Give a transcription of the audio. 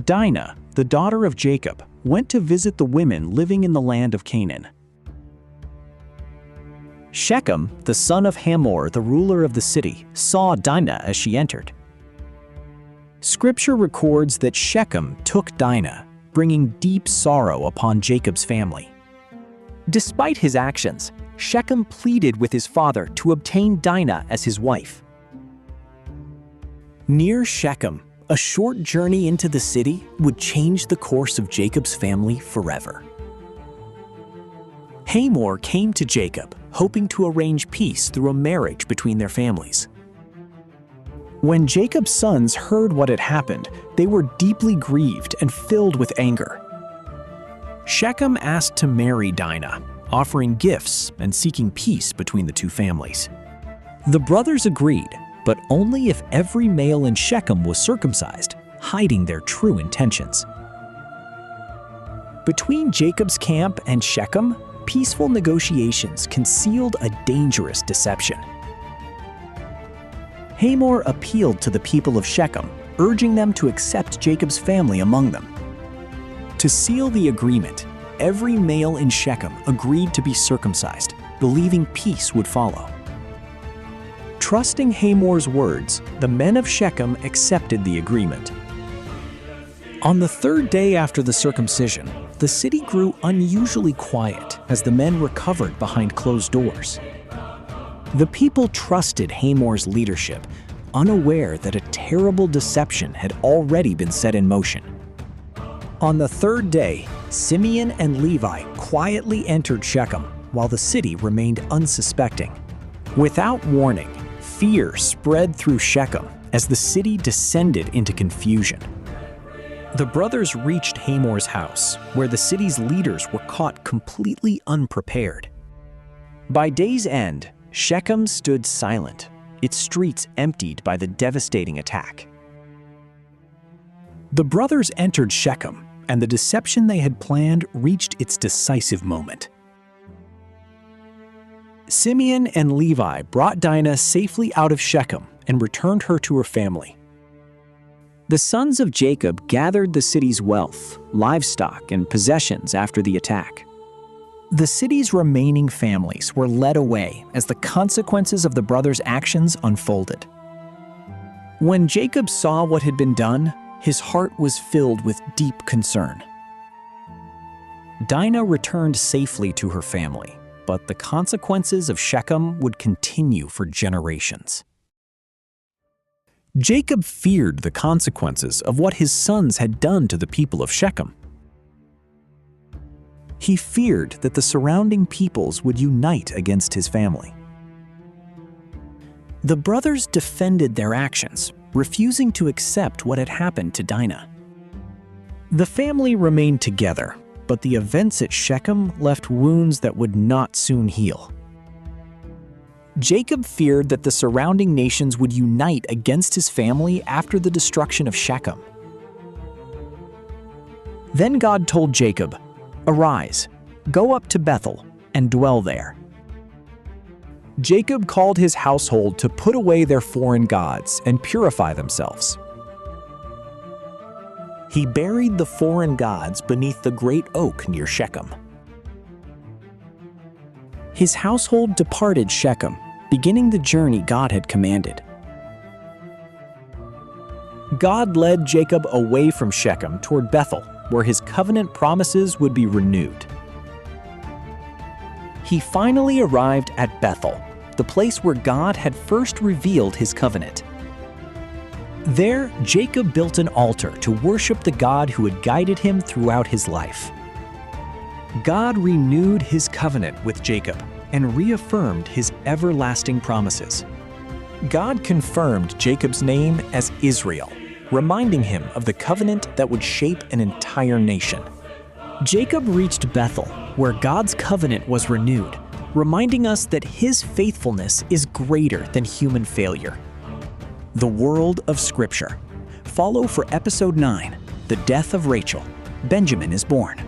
Dinah, the daughter of Jacob, went to visit the women living in the land of Canaan. Shechem, the son of Hamor, the ruler of the city, saw Dinah as she entered. Scripture records that Shechem took Dinah, bringing deep sorrow upon Jacob's family. Despite his actions, Shechem pleaded with his father to obtain Dinah as his wife. Near Shechem, a short journey into the city would change the course of Jacob's family forever. Hamor came to Jacob, hoping to arrange peace through a marriage between their families. When Jacob's sons heard what had happened, they were deeply grieved and filled with anger. Shechem asked to marry Dinah, offering gifts and seeking peace between the two families. The brothers agreed, but only if every male in Shechem was circumcised, hiding their true intentions. Between Jacob's camp and Shechem, peaceful negotiations concealed a dangerous deception. Hamor appealed to the people of Shechem, urging them to accept Jacob's family among them. To seal the agreement, every male in Shechem agreed to be circumcised, believing peace would follow. Trusting Hamor's words, the men of Shechem accepted the agreement. On the third day after the circumcision, the city grew unusually quiet as the men recovered behind closed doors. The people trusted Hamor's leadership, unaware that a terrible deception had already been set in motion. On the third day, Simeon and Levi quietly entered Shechem while the city remained unsuspecting. Without warning, fear spread through Shechem as the city descended into confusion. The brothers reached Hamor's house, where the city's leaders were caught completely unprepared. By day's end, Shechem stood silent, its streets emptied by the devastating attack. The brothers entered Shechem, and the deception they had planned reached its decisive moment. Simeon and Levi brought Dinah safely out of Shechem and returned her to her family. The sons of Jacob gathered the city's wealth, livestock, and possessions after the attack. The city's remaining families were led away as the consequences of the brothers' actions unfolded. When Jacob saw what had been done, his heart was filled with deep concern. Dinah returned safely to her family, but the consequences of Shechem would continue for generations. Jacob feared the consequences of what his sons had done to the people of Shechem. He feared that the surrounding peoples would unite against his family. The brothers defended their actions, refusing to accept what had happened to Dinah. The family remained together, but the events at Shechem left wounds that would not soon heal. Jacob feared that the surrounding nations would unite against his family after the destruction of Shechem. Then God told Jacob, "Arise, go up to Bethel, and dwell there." Jacob called his household to put away their foreign gods and purify themselves. He buried the foreign gods beneath the great oak near Shechem. His household departed Shechem, beginning the journey God had commanded. God led Jacob away from Shechem toward Bethel, where his covenant promises would be renewed. He finally arrived at Bethel, the place where God had first revealed his covenant. There, Jacob built an altar to worship the God who had guided him throughout his life. God renewed his covenant with Jacob and reaffirmed his everlasting promises. God confirmed Jacob's name as Israel, reminding him of the covenant that would shape an entire nation. Jacob reached Bethel, where God's covenant was renewed, reminding us that his faithfulness is greater than human failure. The World of Scripture. Follow for Episode 9, The Death of Rachel. Benjamin is Born.